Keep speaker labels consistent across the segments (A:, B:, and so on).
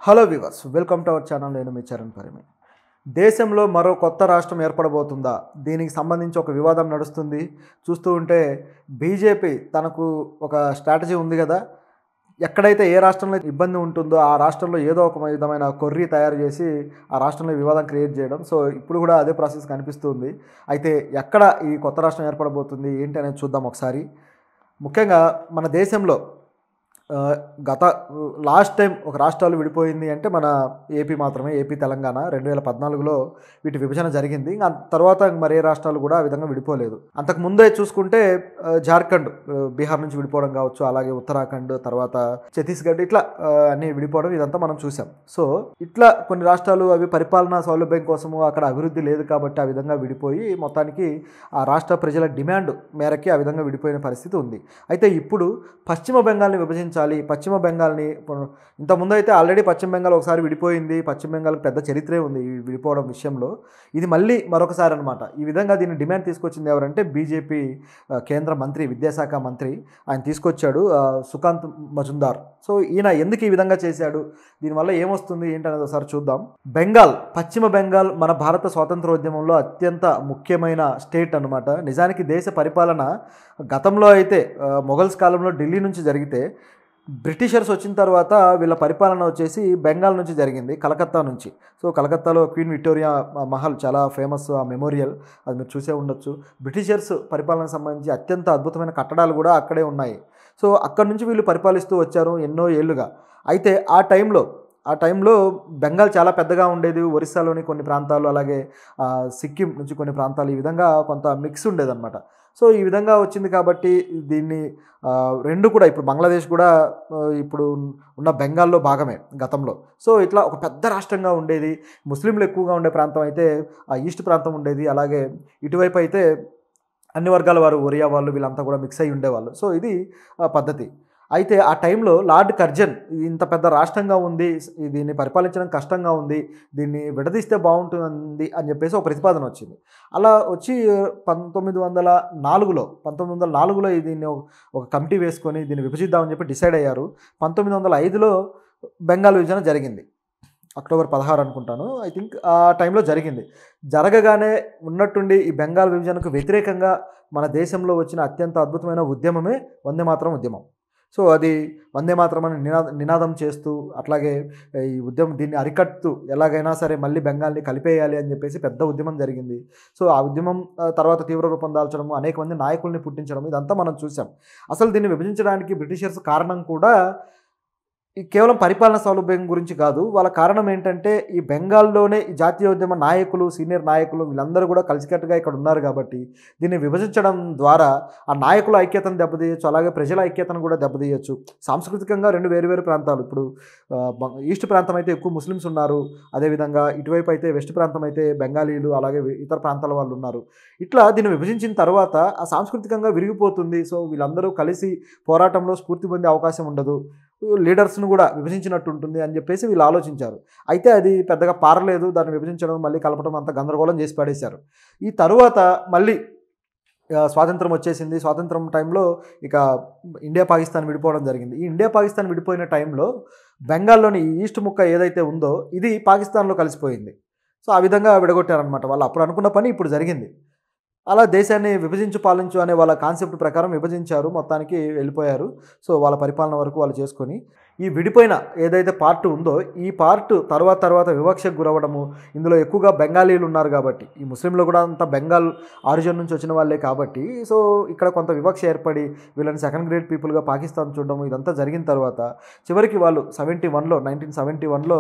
A: Hello viewers, welcome to our channel. నేను మీ చరణ్ పరిమి. దేశంలో మరో కొత్త రాష్ట్రం ఏర్పడబోతుందా? దీనికి సంబంధించి ఒక వివాదం నడుస్తుంది. చూస్తూ ఉంటే బీజేపీ తనకు ఒక స్ట్రాటజీ ఉంది కదా. ఎక్కడైతే ఏ రాష్ట్రంలో ఇబ్బంది ఉంటుందో ఆ రాష్ట్రంలో ఏదో ఒక విధమైన కొర్రీ తయారు చేసి ఆ రాష్ట్రంలో వివాదం క్రియేట్ చేయడం. సో ఇప్పుడు కూడా అదే ప్రాసెస్ కనిపిస్తుంది. అయితే ఎక్కడ ఈ కొత్త రాష్ట్రం ఏర్పడబోతుంది ఏంటి అనేది చూద్దాం ఒకసారి. ముఖ్యంగా మన దేశంలో గత లాస్ట్ టైం ఒక రాష్ట్రాలు విడిపోయింది అంటే మన ఏపీ మాత్రమే. ఏపీ, తెలంగాణ 2014లో వీటి విభజన జరిగింది. ఇంకా తర్వాత మరే రాష్ట్రాలు కూడా ఆ విధంగా విడిపోలేదు. అంతకు ముందే చూసుకుంటే జార్ఖండ్ బీహార్ నుంచి విడిపోవడం కావచ్చు, అలాగే ఉత్తరాఖండ్, తర్వాత ఛత్తీస్గఢ్, ఇట్లా అన్నీ విడిపోవడం ఇదంతా మనం చూసాం. సో ఇట్లా కొన్ని రాష్ట్రాలు అవి పరిపాలనా సౌలభ్యం కోసము అక్కడ అభివృద్ధి లేదు కాబట్టి ఆ విధంగా విడిపోయి మొత్తానికి ఆ రాష్ట్ర ప్రజల డిమాండ్ మేరకి ఆ విధంగా విడిపోయిన పరిస్థితి ఉంది. అయితే ఇప్పుడు పశ్చిమ బెంగాల్ని విభజించాలి. పశ్చిమ బెంగాల్ని ఇంతకుముందు అయితే ఆల్రెడీ పశ్చిమ బెంగాల్ ఒకసారి విడిపోయింది. పశ్చిమ బెంగాల్కి పెద్ద చరిత్రే ఉంది ఈ విడిపోవడం విషయంలో. ఇది మళ్ళీ మరొకసారి అనమాట. ఈ విధంగా దీన్ని డిమాండ్ తీసుకొచ్చింది ఎవరంటే బీజేపీ కేంద్ర మంత్రి, విద్యాశాఖ మంత్రి ఆయన తీసుకొచ్చాడు, సుకాంత్ మజుందార్. సో ఈయన ఎందుకు ఈ విధంగా చేశాడు, దీనివల్ల ఏమొస్తుంది ఏంటనేది ఒకసారి చూద్దాం. బెంగాల్, పశ్చిమ బెంగాల్ మన భారత స్వాతంత్రోద్యమంలో అత్యంత ముఖ్యమైన స్టేట్ అనమాట. నిజానికి దేశ పరిపాలన గతంలో అయితే మొఘల్స్ కాలంలో ఢిల్లీ నుంచి జరిగితే, బ్రిటిషర్స్ వచ్చిన తర్వాత వీళ్ళ పరిపాలన వచ్చేసి బెంగాల్ నుంచి జరిగింది, కలకత్తా నుంచి. సో కలకత్తాలో క్వీన్ విక్టోరియా మహల్ చాలా ఫేమస్, ఆ మెమోరియల్ అది మీరు చూసే ఉండొచ్చు. బ్రిటిషర్స్ పరిపాలనకు సంబంధించి అత్యంత అద్భుతమైన కట్టడాలు కూడా అక్కడే ఉన్నాయి. సో అక్కడి నుంచి వీళ్ళు పరిపాలిస్తూ వచ్చారు ఎన్నో ఏళ్ళుగా. అయితే ఆ టైంలో బెంగాల్ చాలా పెద్దగా ఉండేది. ఒరిస్సాలోని కొన్ని ప్రాంతాలు, అలాగే సిక్కిం నుంచి కొన్ని ప్రాంతాలు, ఈ విధంగా కొంత మిక్స్ ఉండేదన్నమాట. సో ఈ విధంగా వచ్చింది కాబట్టి దీన్ని రెండు కూడా ఇప్పుడు బంగ్లాదేశ్ కూడా ఇప్పుడు ఉన్న బెంగాల్లో భాగమే గతంలో. సో ఇట్లా ఒక పెద్ద రాష్ట్రంగా ఉండేది. ముస్లింలు ఎక్కువగా ఉండే ప్రాంతం అయితే ఆ ఈస్ట్ ప్రాంతం ఉండేది. అలాగే ఇటువైపు అయితే అన్ని వర్గాల వారు, ఒరియా వాళ్ళు, వీళ్ళంతా కూడా మిక్స్ అయ్యి ఉండేవాళ్ళు. సో ఇది పద్ధతి. అయితే ఆ టైంలో లార్డ్ కర్జన్ ఇంత పెద్ద రాష్ట్రంగా ఉంది, దీన్ని పరిపాలించడం కష్టంగా ఉంది, దీన్ని విడదీస్తే బాగుంటుంది అని చెప్పేసి ఒక ప్రతిపాదన వచ్చింది. అలా వచ్చి 1904లో దీన్ని ఒక కమిటీ వేసుకొని దీన్ని విభజిద్దామని చెప్పి డిసైడ్ అయ్యారు. 1905లో బెంగాల్ విభజన జరిగింది. అక్టోబర్ 16 అనుకుంటాను, ఐ థింక్ ఆ టైంలో జరిగింది. జరగగానే ఉన్నట్టుండి ఈ బెంగాల్ విభజనకు వ్యతిరేకంగా మన దేశంలో వచ్చిన అత్యంత అద్భుతమైన ఉద్యమమే వందే మాతరం ఉద్యమం. సో అది వందే మాతరం అని నినాదం చేస్తూ, అట్లాగే ఈ ఉద్యమం దీన్ని అరికడుతూ ఎలాగైనా సరే మళ్ళీ బెంగాల్ని కలిపేయాలి అని చెప్పేసి పెద్ద ఉద్యమం జరిగింది. సో ఆ ఉద్యమం తర్వాత తీవ్ర రూపం దాల్చడం, అనేక మంది నాయకుల్ని పుట్టించడం, ఇదంతా మనం చూసాం. అసలు దీన్ని విభజించడానికి బ్రిటిషర్స్ కారణం కూడా ఈ కేవలం పరిపాలన సౌలభ్యం గురించి కాదు. వాళ్ళ కారణం ఏంటంటే ఈ బెంగాల్లోనే ఈ జాతీయోద్యమ నాయకులు, సీనియర్ నాయకులు వీళ్ళందరూ కూడా కలిసికట్టుగా ఇక్కడ ఉన్నారు కాబట్టి దీన్ని విభజించడం ద్వారా ఆ నాయకుల ఐక్యతను దెబ్బతీయచ్చు, అలాగే ప్రజల ఐక్యతను కూడా దెబ్బతీయచ్చు. సాంస్కృతికంగా రెండు వేరు ప్రాంతాలు. ఇప్పుడు ఈస్ట్ ప్రాంతం అయితే ఎక్కువ ముస్లిమ్స్ ఉన్నారు, అదేవిధంగా ఇటువైపు అయితే వెస్ట్ ప్రాంతం అయితే బెంగాలీలు, అలాగే ఇతర ప్రాంతాల వాళ్ళు ఉన్నారు. ఇట్లా దీన్ని విభజించిన తర్వాత ఆ సాంస్కృతికంగా విరిగిపోతుంది. సో వీళ్ళందరూ కలిసి పోరాటంలో స్ఫూర్తి పొందే అవకాశం ఉండదు, లీడర్స్ను కూడా విభజించినట్టు ఉంటుంది అని చెప్పేసి వీళ్ళు ఆలోచించారు. అయితే అది పెద్దగా పారలేదు. దాన్ని విభజించడం, మళ్ళీ కలపడం అంతా గందరగోళం చేసి పడేశారు. ఈ తరువాత మళ్ళీ స్వాతంత్రం వచ్చేసింది. స్వాతంత్రం టైంలో ఇక ఇండియా పాకిస్తాన్ విడిపోవడం జరిగింది. ఈ ఇండియా పాకిస్తాన్ విడిపోయిన టైంలో బెంగాల్లోని ఈస్ట్ ముక్క ఏదైతే ఉందో ఇది పాకిస్తాన్లో కలిసిపోయింది. సో ఆ విధంగా విడగొట్టారనమాట. వాళ్ళు అప్పుడు అనుకున్న పని ఇప్పుడు జరిగింది. అలా దేశాన్ని విభజించు పాలించు అనే వాళ్ళ కాన్సెప్ట్ ప్రకారం విభజించారు, మొత్తానికి వెళ్ళిపోయారు. సో వాళ్ళ పరిపాలన వరకు వాళ్ళు చేసుకొని ఈ విడిపోయిన ఏదైతే పార్ట్ ఉందో ఈ పార్ట్ తర్వాత వివక్షకు గురవడము, ఇందులో ఎక్కువగా బెంగాలీలు ఉన్నారు కాబట్టి, ఈ ముస్లింలు కూడా అంతా బెంగాల్ ఆరిజిన్ నుంచి వచ్చిన వాళ్ళే కాబట్టి, సో ఇక్కడ కొంత వివక్ష ఏర్పడి వీళ్ళని సెకండ్ గ్రేడ్ పీపుల్గా పాకిస్తాన్ చూడడం ఇదంతా జరిగిన తర్వాత చివరికి వాళ్ళు 1971లో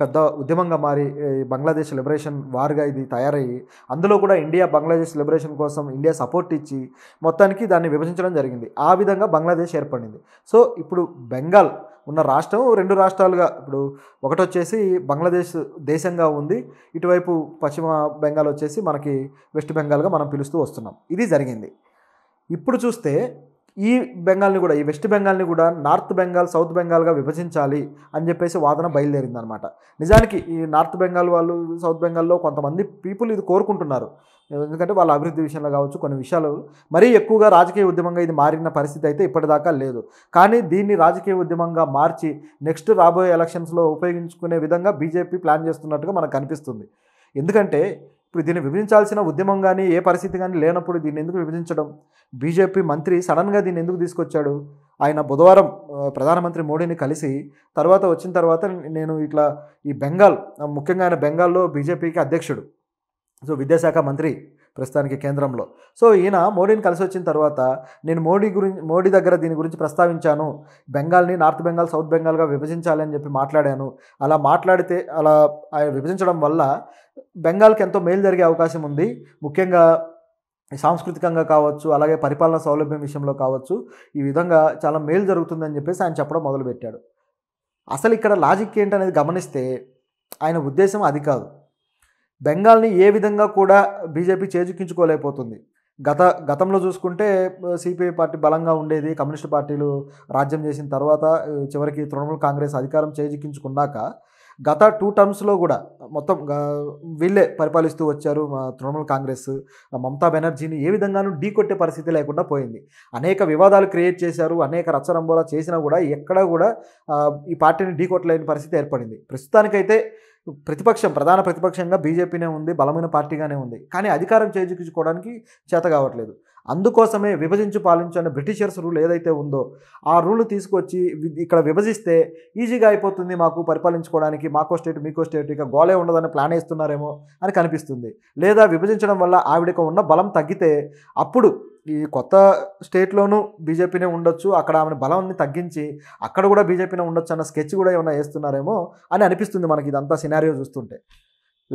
A: పెద్ద ఉద్యమంగా మారి బంగ్లాదేశ్ లిబరేషన్ వార్గా ఇది తయారయ్యి, అందులో కూడా ఇండియా బంగ్లాదేశ్ లిబరేషన్ కోసం ఇండియా సపోర్ట్ ఇచ్చి మొత్తానికి దాన్ని విభజించడం జరిగింది. ఆ విధంగా బంగ్లాదేశ్ ఏర్పడింది. సో ఇప్పుడు బెంగాల్ ఉన్న రాష్ట్రం రెండు రాష్ట్రాలుగా, ఇప్పుడు ఒకటి వచ్చేసి బంగ్లాదేశ్ దేశంగా ఉంది, ఇటువైపు పశ్చిమ బెంగాల్ వచ్చేసి మనకి వెస్ట్ బెంగాల్గా మనం పిలుస్తూ వస్తున్నాం. ఇది జరిగింది. ఇప్పుడు చూస్తే ఈ బెంగాల్ని కూడా, ఈ వెస్ట్ బెంగాల్ని కూడా నార్త్ బెంగాల్, సౌత్ బెంగాల్గా విభజించాలి అని చెప్పేసి వాదన బయలుదేరిందనమాట. నిజానికి ఈ నార్త్ బెంగాల్ వాళ్ళు, సౌత్ బెంగాల్లో కొంతమంది పీపుల్ ఇది కోరుకుంటున్నారు. ఎందుకంటే వాళ్ళ అభివృద్ధి విషయంలో కావచ్చు, కొన్ని విషయాలు మరీ ఎక్కువగా రాజకీయ ఉద్యమంగా ఇది మారిన పరిస్థితి అయితే ఇప్పటిదాకా లేదు. కానీ దీన్ని రాజకీయ ఉద్యమంగా మార్చి నెక్స్ట్ రాబోయే ఎలక్షన్స్లో ఉపయోగించుకునే విధంగా బీజేపీ ప్లాన్ చేస్తున్నట్టుగా మనకు కనిపిస్తుంది. ఎందుకంటే ఇప్పుడు దీన్ని విభజించాల్సిన ఉద్యమం కానీ ఏ పరిస్థితి కానీ లేనప్పుడు దీన్ని ఎందుకు విభజించడం? బీజేపీ మంత్రి సడన్గా దీన్ని ఎందుకు తీసుకొచ్చాడు? ఆయన బుధవారం ప్రధానమంత్రి మోడీని కలిసి వచ్చిన తర్వాత నేను ఇట్లా ఈ బెంగాల్, ముఖ్యంగా ఆయన బెంగాల్లో బీజేపీకి అధ్యక్షుడు, సో విద్యాశాఖ మంత్రి ప్రస్తుతానికి కేంద్రంలో. సో ఈయన మోడీని కలిసి వచ్చిన తర్వాత నేను మోడీ దగ్గర దీని గురించి ప్రస్తావించాను. బెంగాల్ని నార్త్ బెంగాల్, సౌత్ బెంగాల్గా విభజించాలి అని చెప్పి మాట్లాడాను. అలా మాట్లాడితే విభజించడం వల్ల బెంగాల్కి ఎంతో మేలు జరిగే అవకాశం ఉంది. ముఖ్యంగా సాంస్కృతికంగా కావచ్చు, అలాగే పరిపాలనా సౌలభ్యం విషయంలో కావచ్చు, ఈ విధంగా చాలా మేలు జరుగుతుందని చెప్పేసి ఆయన చెప్పడం మొదలుపెట్టాడు. అసలు ఇక్కడ లాజిక్ ఏంటనేది గమనిస్తే ఆయన ఉద్దేశం అది కాదు. బెంగాల్ని ఏ విధంగా కూడా బీజేపీ చేజిక్కించుకోలేకపోతుంది. గతంలో చూసుకుంటే సిపిఐ పార్టీ బలంగా ఉండేది. కమ్యూనిస్టు పార్టీలు రాజ్యం చేసిన తర్వాత చివరికి తృణమూల్ కాంగ్రెస్ అధికారం చేజిక్కించుకున్నాక గత 2 టర్మ్స్లో కూడా మొత్తం వీళ్ళే పరిపాలిస్తూ వచ్చారు. తృణమూల్ కాంగ్రెస్ మమతా బెనర్జీని ఏ విధంగానూ ఢీకొట్టే పరిస్థితి లేకుండా పోయింది. అనేక వివాదాలు క్రియేట్ చేశారు, అనేక రచ్చరంబోలా చేసినా కూడా ఎక్కడా కూడా ఈ పార్టీని ఢీకొట్టలేని పరిస్థితి ఏర్పడింది. ప్రస్తుతానికైతే ప్రధాన ప్రతిపక్షంగా బీజేపీనే ఉంది, బలమైన పార్టీగానే ఉంది. కానీ అధికారం చేజిక్కించుకోవడానికి చేత కావట్లేదు. అందుకోసమే విభజించి పాలించు అనే బ్రిటిషర్స్ రూల్ ఏదైతే ఉందో ఆ రూల్ తీసుకొచ్చి ఇక్కడ విభజిస్తే ఈజీగా అయిపోతుంది మాకు పరిపాలించుకోవడానికి, మాకో స్టేట్ మీకో స్టేట్, ఇక గోలే ఉండదని ప్లాన్ వేస్తున్నారేమో అని కనిపిస్తుంది. లేదా విభజించడం వల్ల ఆవిడకు ఉన్న బలం తగ్గితే అప్పుడు ఈ కొత్త స్టేట్లోనూ బీజేపీనే ఉండొచ్చు, అక్కడ ఆమెను బలాన్ని తగ్గించి అక్కడ కూడా బీజేపీనే ఉండొచ్చు అన్న స్కెచ్ కూడా ఏమైనా వేస్తున్నారేమో అని అనిపిస్తుంది మనకి ఇదంతా సినారియో చూస్తుంటే.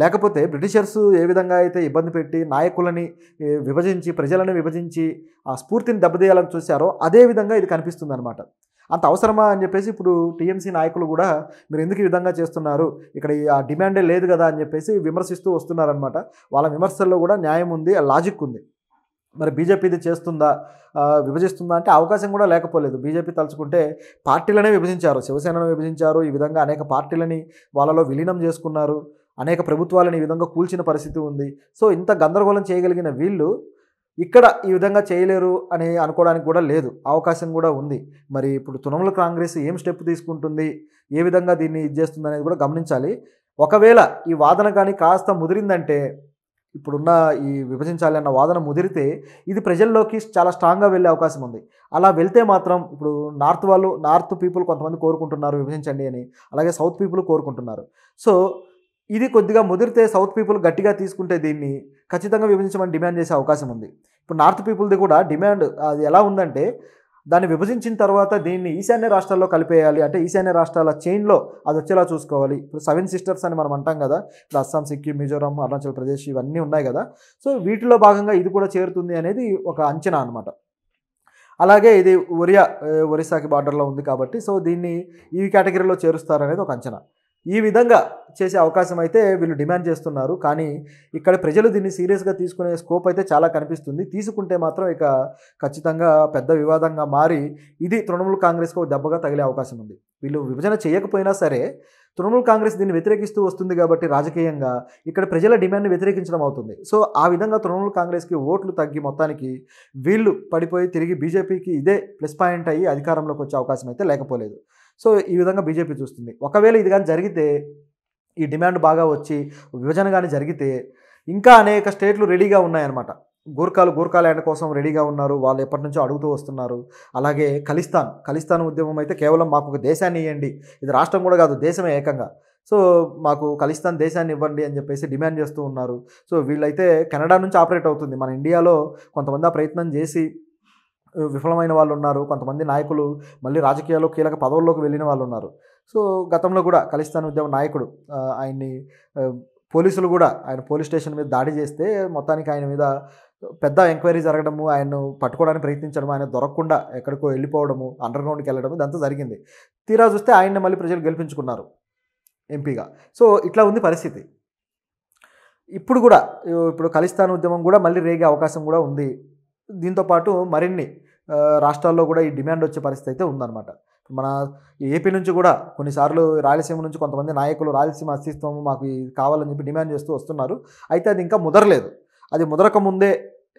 A: లేకపోతే బ్రిటిషర్స్ ఏ విధంగా అయితే ఇబ్బంది పెట్టి నాయకులని విభజించి, ప్రజలను విభజించి ఆ స్ఫూర్తిని దెబ్బతీయాలని చూశారో అదే విధంగా ఇది కనిపిస్తుంది అనమాట. అంత అవసరమా అని చెప్పేసి ఇప్పుడు టీఎంసీ నాయకులు కూడా మీరు ఎందుకు ఈ విధంగా చేస్తున్నారు, ఇక్కడ ఆ డిమాండే లేదు కదా అని చెప్పేసి విమర్శిస్తూ వస్తున్నారనమాట. వాళ్ళ విమర్శల్లో కూడా న్యాయం ఉంది, లాజిక్ ఉంది. మరి బీజేపీ ఇది చేస్తుందా, విభజిస్తుందా అంటే అవకాశం కూడా లేకపోలేదు. బీజేపీ తలుచుకుంటే పార్టీలనే విభజించారు, శివసేనను విభజించారు, ఈ విధంగా అనేక పార్టీలని వాళ్ళలో విలీనం చేసుకున్నారు, అనేక ప్రభుత్వాలను ఈ విధంగా కూల్చిన పరిస్థితి ఉంది. సో ఇంత గందరగోళం చేయగలిగిన వీళ్ళు ఇక్కడ ఈ విధంగా చేయలేరు అని అనుకోవడానికి కూడా లేదు, అవకాశం కూడా ఉంది. మరి ఇప్పుడు తృణమూల్ కాంగ్రెస్ ఏం స్టెప్ తీసుకుంటుంది, ఏ విధంగా దీన్ని ఇది చేస్తుంది అనేది కూడా గమనించాలి. ఒకవేళ ఈ వాదన కానీ కాస్త ముదిరిందంటే, ఇప్పుడున్న ఈ విభజించాలి అన్న వాదన ముదిరితే ఇది ప్రజల్లోకి చాలా స్ట్రాంగ్గా వెళ్ళే అవకాశం ఉంది. అలా వెళ్తే మాత్రం ఇప్పుడు నార్త్ పీపుల్ కొంతమంది కోరుకుంటున్నారు విభజించండి అని, అలాగే సౌత్ పీపుల్ కోరుకుంటున్నారు. సో ఇది కొద్దిగా ముదిరితే సౌత్ పీపుల్ గట్టిగా తీసుకుంటే దీన్ని ఖచ్చితంగా విభజించమని డిమాండ్ చేసే అవకాశం ఉంది. ఇప్పుడు నార్త్ పీపుల్ది కూడా డిమాండ్ అది ఎలా ఉందంటే, దాన్ని విభజించిన తర్వాత దీన్ని ఈశాన్య రాష్ట్రాల్లో కలిపేయాలి, అంటే ఈశాన్య రాష్ట్రాల చైన్లో అది వచ్చేలా చూసుకోవాలి. ఇప్పుడు 7 సిస్టర్స్ అని మనం అంటాం కదా, ఇప్పుడు అస్సాం, సిక్కిం, మిజోరాం, అరుణాచల్ ప్రదేశ్ ఇవన్నీ ఉన్నాయి కదా. సో వీటిలో భాగంగా ఇది కూడా చేరుతుంది అనేది ఒక అంచనా అనమాట. అలాగే ఇది ఒరిస్సాకి బార్డర్లో ఉంది కాబట్టి సో దీన్ని ఈ కేటగిరీలో చేరుస్తారనేది ఒక అంచనా. ఈ విధంగా చేసే అవకాశం అయితే వీళ్ళు డిమాండ్ చేస్తున్నారు. కానీ ఇక్కడ ప్రజలు దీన్ని సీరియస్గా తీసుకునే స్కోప్ అయితే చాలా కనిపిస్తుంది. తీసుకుంటే మాత్రం ఇక ఖచ్చితంగా పెద్ద వివాదంగా మారి ఇది తృణమూల్ కాంగ్రెస్కు దెబ్బగా తగిలే అవకాశం ఉంది. వీళ్ళు విభజన చేయకపోయినా సరే తృణమూల్ కాంగ్రెస్ దీన్ని వ్యతిరేకిస్తూ వస్తుంది కాబట్టి రాజకీయంగా ఇక్కడ ప్రజల డిమాండ్ని వ్యతిరేకించడం అవుతుంది. సో ఆ విధంగా తృణమూల్ కాంగ్రెస్కి ఓట్లు తగ్గి మొత్తానికి వీళ్ళు పడిపోయి తిరిగి బీజేపీకి ఇదే ప్లస్ పాయింట్ అయ్యి అధికారంలోకి వచ్చే అవకాశం అయితే లేకపోలేదు. సో ఈ విధంగా బీజేపీ చూస్తుంది. ఒకవేళ ఇది కానీ జరిగితే, ఈ డిమాండ్ బాగా వచ్చి విభజన కానీ జరిగితే ఇంకా అనేక స్టేట్లు రెడీగా ఉన్నాయన్నమాట. గూర్ఖా ల్యాండ్ కోసం రెడీగా ఉన్నారు, వాళ్ళు ఎప్పటి నుంచో అడుగుతూ వస్తున్నారు. అలాగే ఖలిస్తాన్ ఉద్యమం అయితే కేవలం మాకు ఒక దేశాన్ని ఇవ్వండి, ఇది రాష్ట్రం కూడా కాదు దేశమే ఏకంగా, సో మాకు ఖలిస్తాన్ దేశాన్ని ఇవ్వండి అని చెప్పేసి డిమాండ్ చేస్తూ ఉన్నారు. సో వీళ్ళైతే కెనడా నుంచి ఆపరేట్ అవుతుంది. మన ఇండియాలో కొంతమంది ఆ ప్రయత్నం చేసి విఫలమైన వాళ్ళు ఉన్నారు, కొంతమంది నాయకులు మళ్ళీ రాజకీయాల్లో కీలక పదవుల్లోకి వెళ్ళిన వాళ్ళు ఉన్నారు. సో గతంలో కూడా ఖలిస్తాన్ ఉద్యమ నాయకుడు ఆయన్ని పోలీసులు కూడా ఆయన పోలీస్ స్టేషన్ మీద దాడి చేస్తే మొత్తానికి ఆయన మీద పెద్ద ఎంక్వైరీ జరగడము, ఆయన్ను పట్టుకోవడానికి ప్రయత్నించడము, ఆయన దొరకకుండా ఎక్కడికో వెళ్ళిపోవడము, అండర్గ్రౌండ్కి వెళ్ళడము ఇదంతా జరిగింది. తీరా చూస్తే ఆయన్ని మళ్ళీ ప్రజలు గెలిపించుకున్నారు ఎంపీగా. సో ఇట్లా ఉంది పరిస్థితి. ఇప్పుడు ఖలిస్తాన్ ఉద్యమం కూడా మళ్ళీ రేగే అవకాశం కూడా ఉంది. దీంతోపాటు మరిన్ని రాష్ట్రాల్లో కూడా ఈ డిమాండ్ వచ్చే పరిస్థితి అయితే ఉందన్నమాట. మన ఏపీ నుంచి కూడా కొన్నిసార్లు రాయలసీమ నుంచి కొంతమంది నాయకులు రాయలసీమ అస్తిత్వం మాకు ఇది కావాలని చెప్పి డిమాండ్ చేస్తూ వస్తున్నారు. అయితే అది ఇంకా ముదరలేదు. అది ముదరక ముందే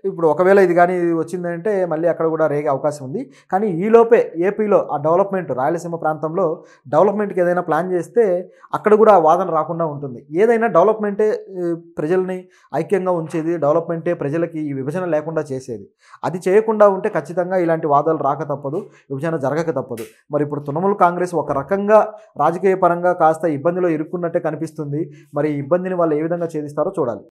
A: ఇప్పుడు ఒకవేళ ఇది కానీ వచ్చిందంటే మళ్ళీ అక్కడ కూడా రేగే అవకాశం ఉంది. కానీ ఈలోపే ఏపీలో ఆ డెవలప్మెంట్ రాయలసీమ ప్రాంతంలో డెవలప్మెంట్కి ఏదైనా ప్లాన్ చేస్తే అక్కడ కూడా ఆ వాదన రాకుండా ఉంటుంది. ఏదైనా డెవలప్మెంటే ప్రజల్ని ఐక్యంగా ఉంచేది, డెవలప్మెంటే ప్రజలకి ఈ విభజన లేకుండా చేసేది. అది చేయకుండా ఉంటే ఖచ్చితంగా ఇలాంటి వాదాలు రాక తప్పదు, విభజన జరగక తప్పదు. మరి ఇప్పుడు తృణమూల్ కాంగ్రెస్ ఒక రకంగా రాజకీయ పరంగా కాస్త ఇబ్బందిలో ఇరుక్కున్నట్టే కనిపిస్తుంది. మరి ఈ ఇబ్బందిని వాళ్ళు ఏ విధంగా ఛేదిస్తారో చూడాలి.